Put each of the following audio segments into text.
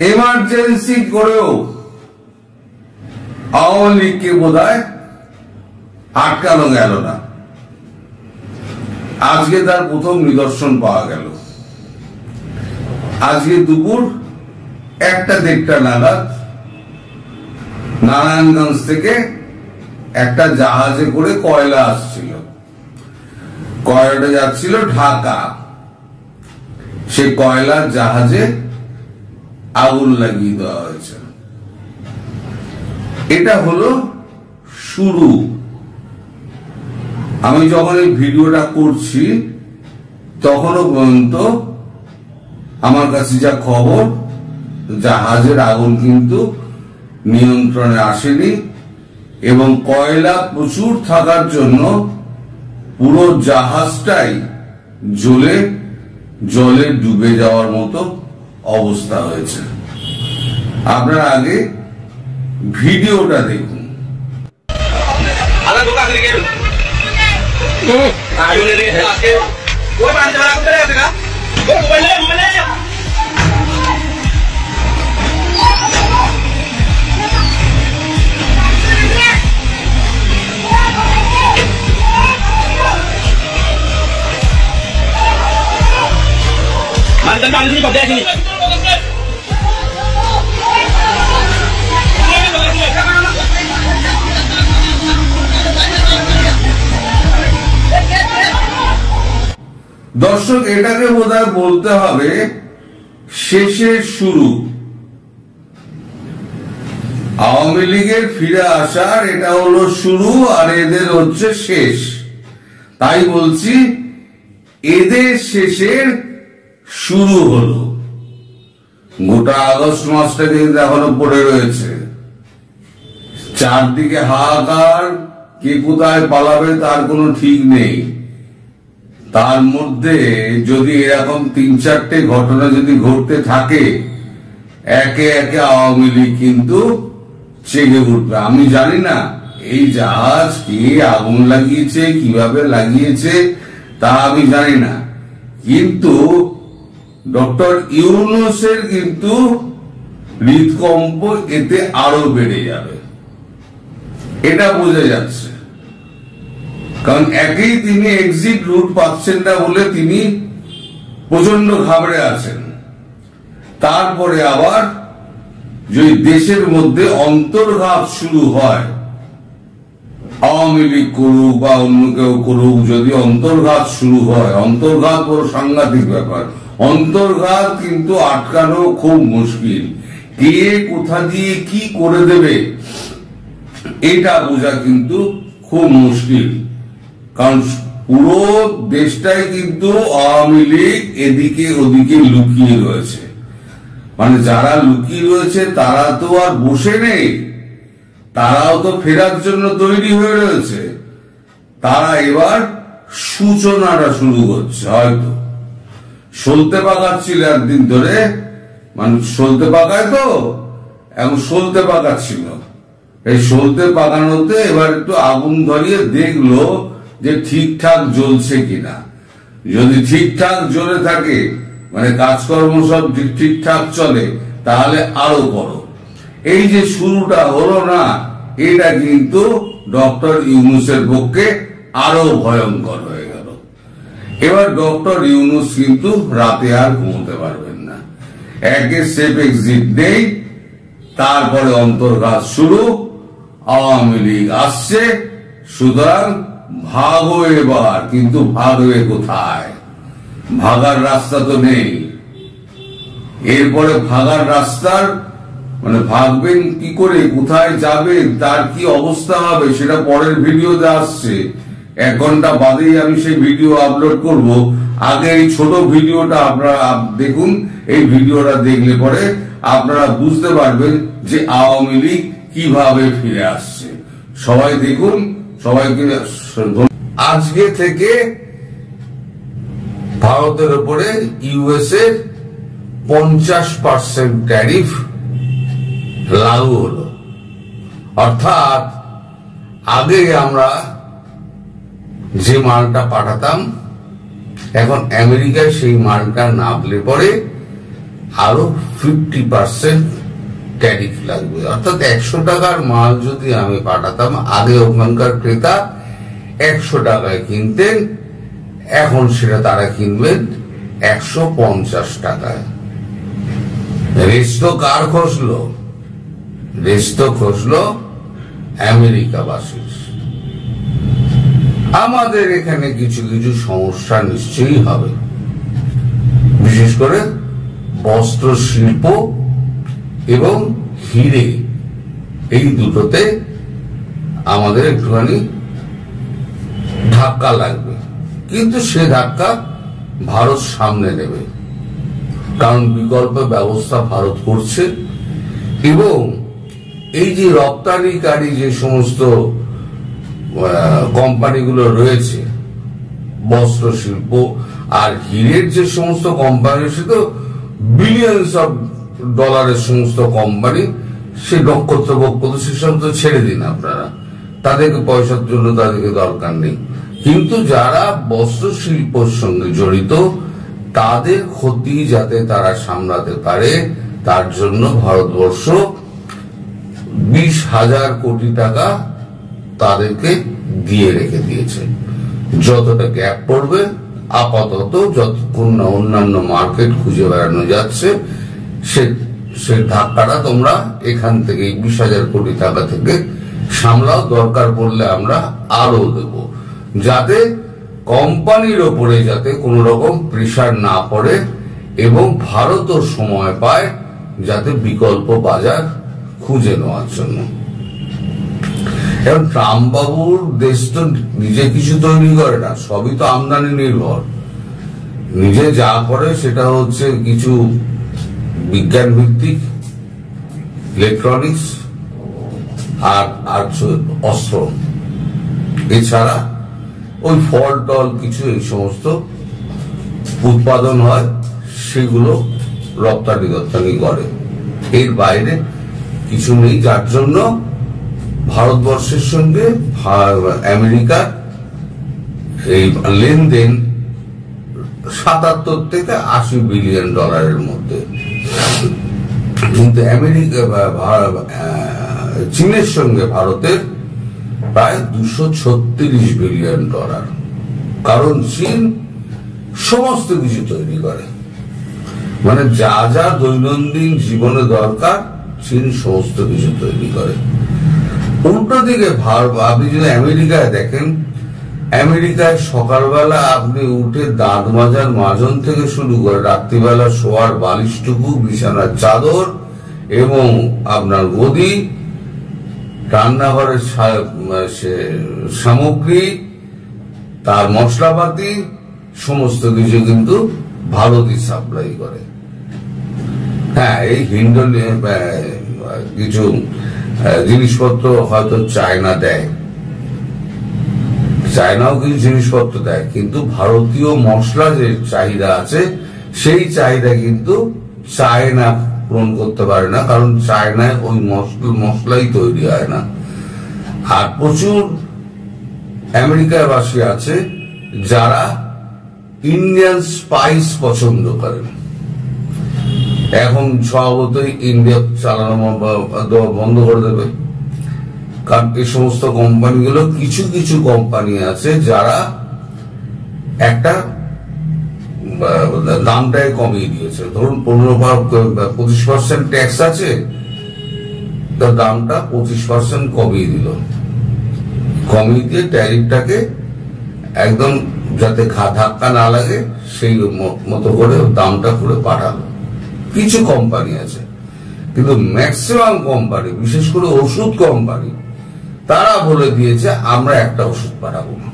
Emergency করেও আওয়ামী লীগকে বোধহয় আটকানো গেল না। আজকে তার প্রথম নিদর্শন পাওয়া গেল। আজকে দুপুর 1:30 নাগাদ নারায়ণগঞ্জ থেকে একটা জাহাজে করে কয়লা আসছিল, কয়লাটা যাচ্ছিল ঢাকা। সে কয়লার জাহাজে আগুন লাগিয়ে দেওয়া হয়েছে। এটা হলো শুরু। আমি যখন এই ভিডিওটা করছি তখনও পর্যন্ত আমার কাছে যা খবর, জাহাজের আগুন কিন্তু নিয়ন্ত্রণে আসেনি এবং কয়লা প্রচুর থাকার জন্য পুরো জাহাজটাই জলে ডুবে যাওয়ার মতো অবস্থা হয়েছে। আপনারা আগে ভিডিওটা দেখুন। দর্শক, এটাকে বোধহয় বলতে হবে শেষের শুরু। আওয়ামী লীগের ফিরে আসার এটা হলো শুরু আর এদের হচ্ছে শেষ। তাই বলছি এদের শেষের শুরু হলো। গোটা আগস্ট মাসটা কিন্তু এখনো পড়ে রয়েছে। চারদিকে হাহাকার, কে কোথায় পালাবে তার কোনো ঠিক নেই। তার মধ্যে যদি এরকম 3-4টে ঘটনা যদি ঘটতে থাকে, একে একে আওয়ামী লীগ কিন্তু জেগে উঠবে। আমি জানি না এই জাহাজ কে আগুন লাগিয়েছে, কিভাবে লাগিয়েছে তা আমি জানি না, কিন্তু ডক্টর ইউনূসের কিন্তু হৃদকম্প এতে আরো বেড়ে যাবে, এটা বোঝা যাচ্ছে। কারণ একেই তিনি এক্সিট রুট পাচ্ছেন না বলে তিনি প্রচন্ড ঘাবড়ে আছেন। তারপরে আবার যদি দেশের মধ্যে অন্তর্ঘাত শুরু হয়, আওয়ামী লীগ করুক বা অন্য কেউ করুক, যদি অন্তর্ঘাত শুরু হয়, অন্তর্ঘাত বড় সাংঘাতিক ব্যাপার। অন্তর্ঘাত কিন্তু আটকানো খুব মুশকিল। কে কোথা দিয়ে কি করে দেবে এটা বোঝা কিন্তু খুব মুশকিল। কারণ পুরো দেশটাই কিন্তু আওয়ামী লীগ এদিকে ওদিকে লুকিয়ে রয়েছে। মানে যারা লুকিয়ে রয়েছে তারা তো আর বসে নেই, তারাও তো ফেরার জন্য তৈরি হয়ে রয়েছে। তারা এবার সূচনাটা শুরু করছে। হয়তো সলতে পাকাচ্ছিল একদিন ধরে, মানে সলতে পাকায় তো এখন সলতে পাকাচ্ছিল। এই সলতে পাকানোতে এবার একটু আগুন ধরিয়ে দেখলো যে ঠিকঠাক জ্বলছে কিনা। যদি ঠিকঠাক জ্বলে থাকে, মানে কাজকর্ম সব ঠিকঠাক চলে, তাহলে আরো করো। এই যে শুরুটা হলো না, এটা কিন্তু ডক্টর ইউনূসের পক্ষে আরো ভয়ঙ্কর হয়ে গেল। এবার ডক্টর ইউনূস কিন্তু রাতে আর ঘুমোতে পারবেন না। একে সেফ এক্সিট নেই, তারপরে অন্তর্ঘাত শুরু, আওয়ামী লীগ আসছে। সুতরাং ভাগো এবার, কিন্তু ভাগবে কোথায়? ভাগার রাস্তা তো নেই। এরপরে ভাগার রাস্তার মানে ভাগবেন কি করে, কোথায় যাবেন, তার কি অবস্থা হবে সেটা পরের ভিডিওতে আসছে। 1 ঘন্টা বাদেই আমি সেই ভিডিও আপলোড করব। আগে এই ছোট ভিডিওটা আপনারা দেখুন। এই ভিডিওটা দেখলে পরে আপনারা বুঝতে পারবেন যে আওয়ামী লীগ কিভাবে ফিরে আসছে। সবাই দেখুন। সবাইকে আজকে থেকে ভারতের উপরে ইউএসএ 50% ট্যারিফ লাগু হলো। অর্থাৎ আগে আমরা যে মালটা পাঠাতাম, এখন আমেরিকায় সেই মালটা নামলে পরে আরো 50% ট্যারিফ লাগবে। অর্থাৎ 100 টাকার মাল যদি আমি পাঠাতাম, আগে ওখানকার ক্রেতা 100 টাকায় কিনতেন, এখন সেটা তারা কিনবেন 150 টাকায়। রেস্ট কার খসলো? রেস্ট খসলো আমেরিকাবাসীর। আমাদের এখানে কিছু কিছু সমস্যা নিশ্চয়ই হবে, বিশেষ করে বস্ত্র শিল্প এবং হিরে, এই দুটোতে আমাদের একটুখানি ধাক্কা লাগবে। কিন্তু সে ধাক্কা ভারত সামনে নেবে, কারণ বিকল্প ব্যবস্থা ভারত করছে। এবং এই যে রপ্তানিকারী যে সমস্ত কোম্পানিগুলো রয়েছে, বস্ত্র শিল্প আর হীরের যে সমস্ত কোম্পানি, সে তো বিলিয়ন্স অফ ডলারের সমস্ত কোম্পানি, সে নক্ষত্র বক্ষত্র সেসব তো ছেড়ে দিন আপনারা, তাদেরকে পয়সার জন্য তাদেরকে দরকার নেই। কিন্তু যারা বস্ত্র শিল্পের সঙ্গে জড়িত, তাদের ক্ষতি যাতে তারা সামলাতে পারে, তার জন্য ভারতবর্ষ 20,000 কোটি টাকা তাদেরকে দিয়ে রেখে দিয়েছে। যতটা গ্যাপ পড়বে আপাতত, যতক্ষণ না অন্যান্য মার্কেট খুঁজে বেড়ানো যাচ্ছে, সে ধাক্কাটা তোমরা এখান থেকে 20,000 কোটি টাকা থেকে সামলাও। দরকার পড়লে আমরা আরো দেব, যাতে কোম্পানির ওপরে যাতে কোনো রকম প্রেশার না পড়ে এবং ভারতও সময় পায় যাতে বিকল্প বাজার খুঁজে নেওয়ার জন্য। এবং ট্রাম্প বাবুর দেশ তো নিজে কিছু তৈরি করে না, সবই তো আমদানি নির্ভর। নিজে যা করে সেটা হচ্ছে কিছু বিজ্ঞান ভিত্তিক ইলেকট্রনিক্স আর অস্ত্র, এছাড়া ওই ফল টল কিছু এই সমস্ত উৎপাদন হয়, সেগুলো রপ্তানি রপ্তানি করে। এর বাইরে কিছু নেই, যার জন্য ভারতবর্ষের সঙ্গে আমেরিকার এই লেনদেন 77 থেকে 80 বিলিয়ন ডলারের মধ্যে। কিন্তু আমেরিকা চীনের সঙ্গে ভারতের প্রায় 236 বিলিয়ন ডলার, কারণ চীন সমস্ত কিছু তৈরি করে, মানে যা যা দৈনন্দিন জীবনে দরকার চীন সমস্ত কিছু তৈরি করে। উল্টো দিকে আপনি যদি আমেরিকায় দেখেন, আমেরিকায় সকালবেলা আপনি উঠে দাঁত মাজার মাজন থেকে শুরু করে রাত্রিবেলা শোয়ার বালিশটুকু, বিছানার চাদর এবং আপনার গদি, রান্নাঘরের সামগ্রী, তার মশলাপাতি, সমস্ত কিছু কিন্তু ভারতই সাপ্লাই করে। হ্যাঁ, এই হিন্ডন কিছু জিনিসপত্র হয়তো চায়না দেয়, চায়নাও কিছু জিনিসপত্র দেয়, কিন্তু ভারতীয় মশলা যে চাহিদা আছে সেই চাহিদা কিন্তু চায়না পূরণ করতে পারে না, কারণ চায়নায় ওই মশলাই তৈরি হয় না। আর প্রচুর আমেরিকাবাসী আছে যারা ইন্ডিয়ান স্পাইস পছন্দ করেন। এখন স্বভাবতই ইন্ডিয়া চালানো বন্ধ করে দেবে, কারণ এই সমস্ত কোম্পানিগুলো, কিছু কিছু কোম্পানি আছে যারা একটা দামটাই কমিয়ে দিয়েছে। ধরুন 15-25% ট্যাক্স আছে, তার দামটা 25% কমিয়ে দিল, কমিয়ে দিয়ে ট্যারিফটাকে একদম যাতে ধাক্কা না লাগে সেই মতো করে দামটা করে পাঠালো। কিছু কোম্পানি আছে, কিন্তু ম্যাক্সিমাম কোম্পানি, বিশেষ করে ওষুধ কোম্পানি, তারা বলে দিয়েছে আমরা একটা ওষুধ পাঠাবো না।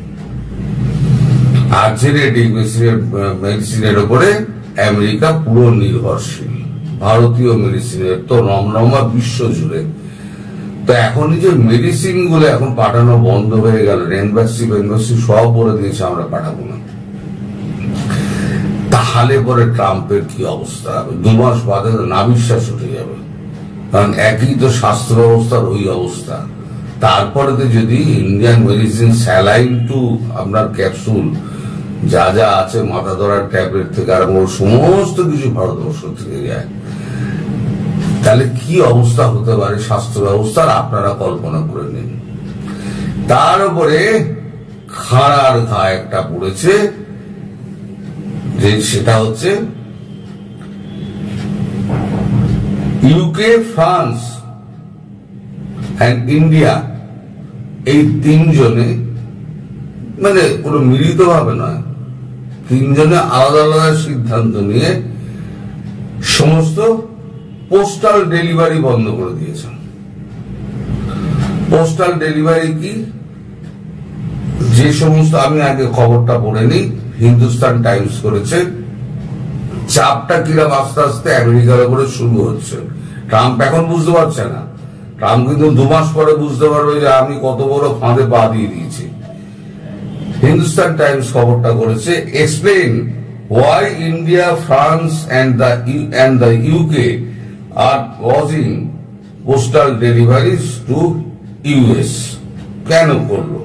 আর জেনেটিক মেডিসিনের উপরে আমেরিকা পুরো নির্ভরশীল, ভারতীয় মেডিসিনের তো রমরমা বিশ্ব জুড়ে। তো এখন যে মেডিসিন গুলো এখন পাঠানো বন্ধ হয়ে গেল, রেনভাক্সি সব বলে দিয়েছে আমরা পাঠাবো না। তাহলে পরে ট্রাম্পের কি অবস্থা হবে? 2 মাস বাদে নাবিশ্বাস উঠে যাবে, কারণ একই তো স্বাস্থ্য ব্যবস্থার ওই অবস্থা। তারপরে যদি ইন্ডিয়ান মেডিসিন, স্যালাইন টু আপনার ক্যাপসুল, যা যা আছে, মাথা ধরার ট্যাবলেট থেকে আরম্ভ সমস্ত কিছু ভারতবর্ষ থেকে যায়। তাহলে কি অবস্থা হতে পারে স্বাস্থ্য ব্যবস্থার, আপনারা কল্পনা করে নিন। তার উপরে খাড়ার ঘা একটা পড়েছে, যে সেটা হচ্ছে ইউকে, ফ্রান্স এন্ড ইন্ডিয়া, এই তিনজনে, মানে কোনো মিলিত ভাবে নয়, তিনজনে আলাদা আলাদা সিদ্ধান্ত নিয়ে সমস্ত পোস্টাল ডেলিভারি বন্ধ করে দিয়েছেন। পোস্টাল ডেলিভারি কি, যে সমস্ত, আমি আগে খবরটা পড়ে নিই, হিন্দুস্তান টাইমস করেছে, চাপটা কিরকম আস্তে আস্তে আমেরিকার উপরে শুরু হচ্ছে। ট্রাম্প এখন বুঝতে পারছে না, ট্রাম্প কিন্তু 2 মাস পরে বুঝতে পারবে যে আমি কত বড় ফাঁদে পা দিয়ে দিয়েছি। হিন্দুস্তান টাইমস খবরটা করেছে, explain why India, France and the UK are causing postal deliveries to US. কেন করলো?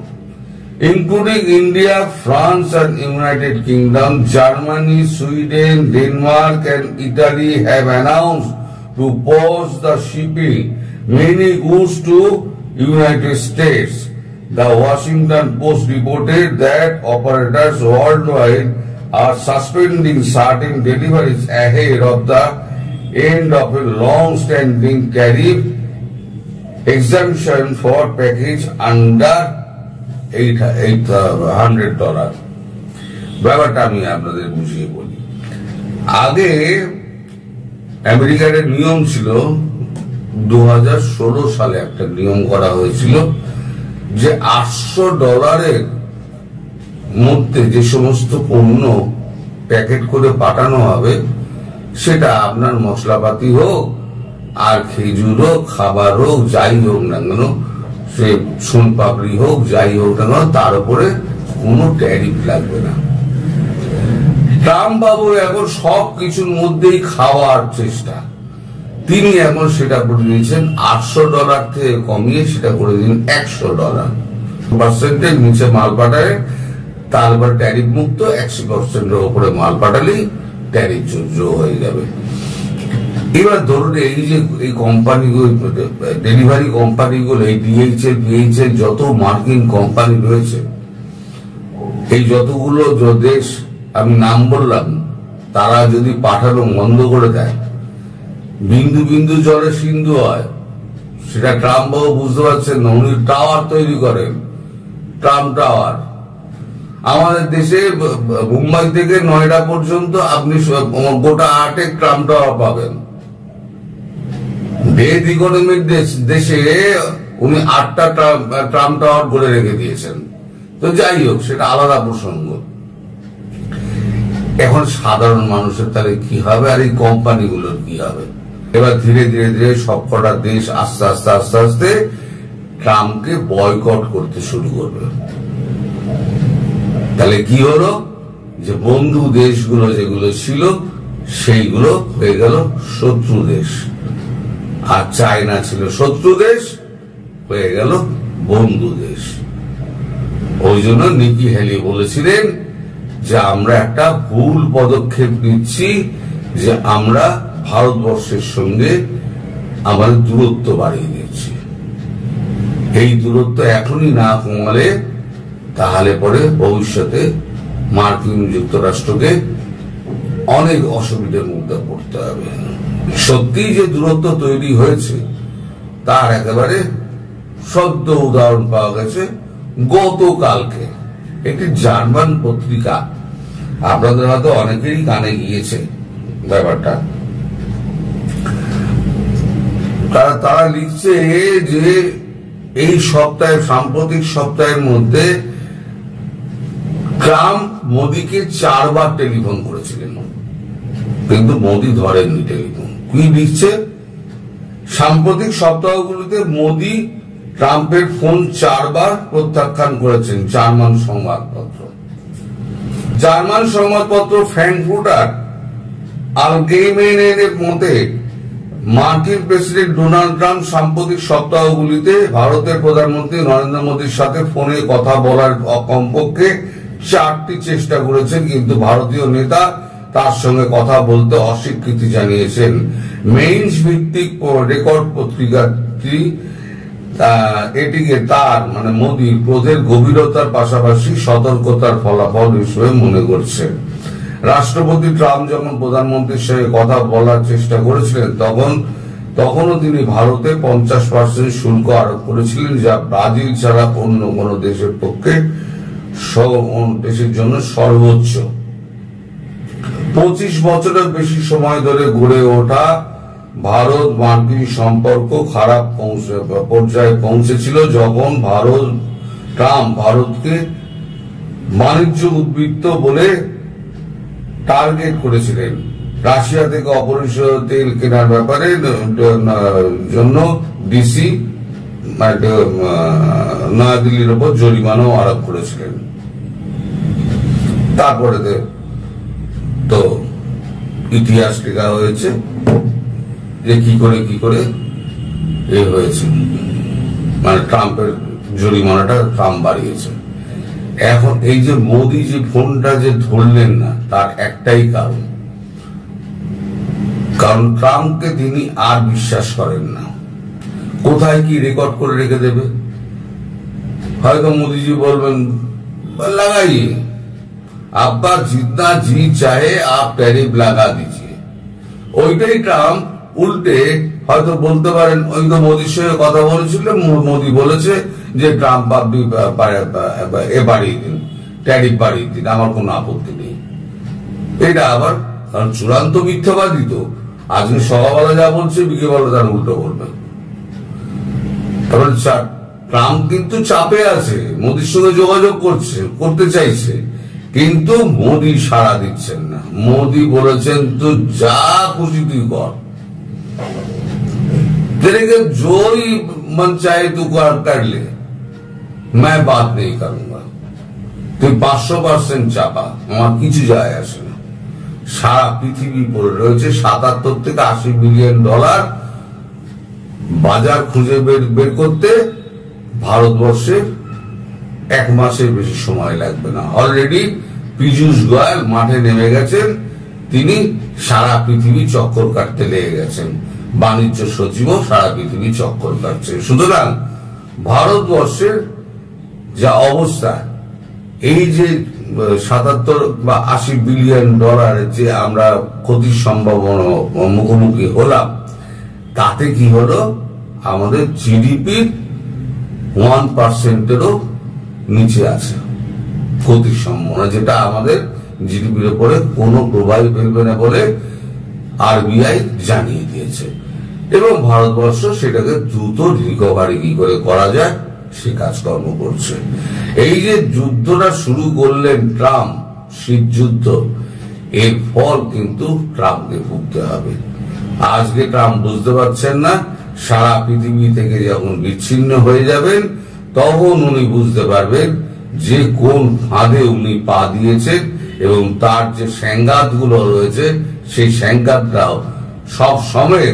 Including India, France and United Kingdom, Germany, Sweden, Denmark and Italy have announced to pause the shipping many goods to United States. The Washington Post reported that operators worldwide are suspending certain deliveries ahead of the end of a long-standing tariff exemption for package under $800. ব্যাপারটা আমি আপনাদের বুঝিয়ে বলি। আগে আমেরিকার নিয়ম ছিল, 2016 সালে একটা নিয়ম করা হয়েছিল যে $800 মধ্যে যে সমস্ত পণ্য প্যাকেট করে পাঠানো হবে, সেটা আপনার মশলাপাতি হোক আর খেজুর হোক, খাবার হোক, যাই হোক না কেন, সে সোনপাপড়ি হোক, যাই হোক না কেন, তার উপরে কোনো ট্যারিফ লাগবে না। ট্রাম্প বাবু এখন সব কিছুর মধ্যেই খাওয়ার চেষ্টা, তিনি এখন সেটা করে দিয়েছেন $800 থেকে কমিয়ে সেটা করে দিন $100। নিচে মাল পাঠায়, তারপর ট্যারিফ মুক্ত, 100% উপরে মাল পাঠালেই ট্যারিফ যোগ হয়ে যাবে। এবার ধরুন এই যে এই কোম্পানিগুলো, ডেলিভারি কোম্পানিগুলো, এই DHL, PHL, যত মার্কিন কোম্পানি রয়েছে, এই যতগুলো দেশ আমি নাম বললাম, তারা যদি পাঠানো বন্ধ করে দেয়, বিন্দু বিন্দু জলে সিন্ধু হয়। সেটা ট্রাম্প বাবু বুঝতে পারছেন না, উনি টাওয়ার তৈরি করেন, ট্রাম্প টাওয়ার। আমাদের দেশে মুম্বাই থেকে নয়ডা পর্যন্ত আপনি গোটা 8 ট্রাম্প টাওয়ার পাবেন। ডেথ ইকোনমির দেশে উনি 8টা ট্রাম্প টাওয়ার গড়ে রেখে দিয়েছেন। তো যাই হোক, সেটা আলাদা প্রসঙ্গ। এখন সাধারণ মানুষের তাহলে কি হবে, আর এই কোম্পানিগুলোর কি হবে? এবার ধীরে ধীরে ধীরে সবকটা দেশ আস্তে আস্তে আস্তে আস্তে ট্রাম্পকে বয়কট করতে শুরু করবে। তাহলে কি হলো, যে বন্ধু দেশগুলো যেগুলো ছিল সেইগুলো হয়ে গেল শত্রু দেশ, আর চায়না ছিল শত্রু দেশ, হয়ে গেল বন্ধু দেশ। ওই জন্য নিকি হেলি বলেছিলেন যে আমরা একটা ভুল পদক্ষেপ নিচ্ছি, যে আমরা ভারতবর্ষের সঙ্গে আমাদের দূরত্ব বাড়িয়ে দিচ্ছি। এই দূরত্ব এখনই না কমালে তাহলে পরে ভবিষ্যতে মার্কিন যুক্তরাষ্ট্রকে অনেক অসুবিধার মধ্যে পড়তে হবে। সত্যি যে দূরত্ব তৈরি হয়েছে তার একেবারে সদ্য উদাহরণ পাওয়া গেছে গতকালকে। একটি জার্মান পত্রিকা, আপনাদের হয়তো অনেকেরই কানে গিয়েছে ব্যাপারটা, তারা লিখছে যে এই সপ্তাহে, সাম্প্রতিক সপ্তাহের মধ্যে ট্রাম্প মোদীকে 4 বার টেলিফোন করেছিলেন, কিন্তু মোদী ধরেননি টেলিফোন। কি লিখছে, সাম্প্রতিক সপ্তাহগুলিতে মোদী ট্রাম্পের ফোন 4 বার প্রত্যাখ্যান করেছেন। জার্মান সংবাদপত্র ফ্র্যাঙ্কফুর্টার আলগেমেইনের মতে মার্কিন প্রেসিডেন্ট ডোনাল্ড ট্রাম্প সাম্প্রতিক সপ্তাহগুলিতে ভারতের প্রধানমন্ত্রী নরেন্দ্র মোদীর সাথে ফোনে কথা বলার কমপক্ষে 4টি চেষ্টা করেছেন, কিন্তু ভারতীয় নেতা তার সঙ্গে কথা বলতে অস্বীকৃতি জানিয়েছেন। মেইনস ভিত্তিক রেকর্ড পত্রিকাটি এটিকে তার মানে মোদীর ক্রোধের গভীরতার পাশাপাশি সতর্কতার ফলাফল হিসেবে মনে করছে। রাষ্ট্রপতি ট্রাম্প যখন প্রধানমন্ত্রীর সঙ্গে কথা বলার চেষ্টা করেছিলেন তখনও তিনি ভারতে 50% শুল্ক আরোপ করেছিলেন, যা ব্রাজিল ছাড়া অন্য কোন দেশের পক্ষে দেশের জন্য সর্বোচ্চ। 25 বছরের বেশি সময় ধরে গড়ে ওঠা ভারত মার্কিন সম্পর্ক খারাপ পর্যায়ে পৌঁছেছিল যখন ট্রাম্প ভারতকে বাণিজ্য উদ্বৃত্ত বলে টার্গেট করেছিলেন। রাশিয়া থেকে অপরিশোধিত তেল কেনার ব্যাপারে জন্য ডিসি নয়াদিল্লির উপর জরিমানাও আরোপ করেছিলেন। তারপরে তো ইতিহাস লেখা হয়েছে যে কি করে এ হয়েছে, মানে ট্রাম্পের জরিমানাটা ট্রাম্প বাড়িয়েছে। এখন এই যে মোদী যে ফোনটা যে ধরলেন না, তার একটাই কারণ ট্রাম্পকে তিনি আর বিশ্বাস করেন না। কোথায় কি রেকর্ড করে রেখে দেবে, হয়তো মোদীজি বলবেন লাগাইয়ে आपका जितना जी चाहे आप टैरिफ लगा दीजिए, ওইটাই ট্রাম্প উল্টে হয়তো বলতে পারেন ওই তো মোদীর সঙ্গে কথা বলেছিলেন, মোদী বলেছে যে ট্রাম্প আপনি বাড়িয়ে দিন, ট্যারিফ বাড়িয়ে দিন, আমার কোনো আপত্তি নেই। এটা আবার কারণ চূড়ান্ত মিথ্যাবাদী তো, আজকে সকালবেলা যা বলছে বিকেলবেলা তার উল্টো বলবে। তারপরে ট্রাম্প কিন্তু চাপে আছে, মোদীর সঙ্গে যোগাযোগ করতে চাইছে, কিন্তু মোদী সাড়া দিচ্ছেন না। মোদী বলেছেন তো যা খুশি তুই কর, तेरे के जो ही मन चाहे तू कर ले, मैं बात नहीं करूंगा। তুই 500% চাপা, আমার কিছু যায় আসে না। সারা পৃথিবী পড়ে রয়েছে $77 থেকে $80 বিলিয়ন বাজার খুঁজে বের করতে ভারতবর্ষের 1 মাসের বেশি সময় লাগবে না। অলরেডি পীযূষ গোয়েল মাঠে নেমে গেছেন, তিনি সারা পৃথিবী চক্কর কাটতে লেগে গেছেন, বাণিজ্য সচিবও সারা পৃথিবী চক্কর কাটছে। সুতরাং ভারতবর্ষের যা অবস্থা, এই যে 77 বা $80 বিলিয়ন যে আমরা ক্ষতির সম্ভাবনা মুখোমুখি হলাম, তাতে কি হলো, আমাদের জিডিপির 1%-এরও নিচে আছে ক্ষতির সম্ভাবনা, যেটা আমাদের জিডিপির উপরে কোনো প্রভাব ফেলবে না বলে আরবিআই জানিয়ে দিয়েছে। এবং ভারতবর্ষ সেটাকে দ্রুত রিকভারি কি করে করা যায় সে কাজকর্ম করছে। এই যে যুদ্ধটা শুরু করলেন ট্রাম্প, শীত যুদ্ধ, এর ফল কিন্তু ট্রাম্পকে ভুগতে হবে। আজকে ট্রাম্প বুঝতে পারছেন না, সারা পৃথিবী থেকে যখন বিচ্ছিন্ন হয়ে যাবেন তখন উনি বুঝতে পারবেন যে কোন ফাঁদে উনি পা দিয়েছেন, এবং তার যে সংঘাতগুলো রয়েছে সেই সংঘাতটাও সব সময়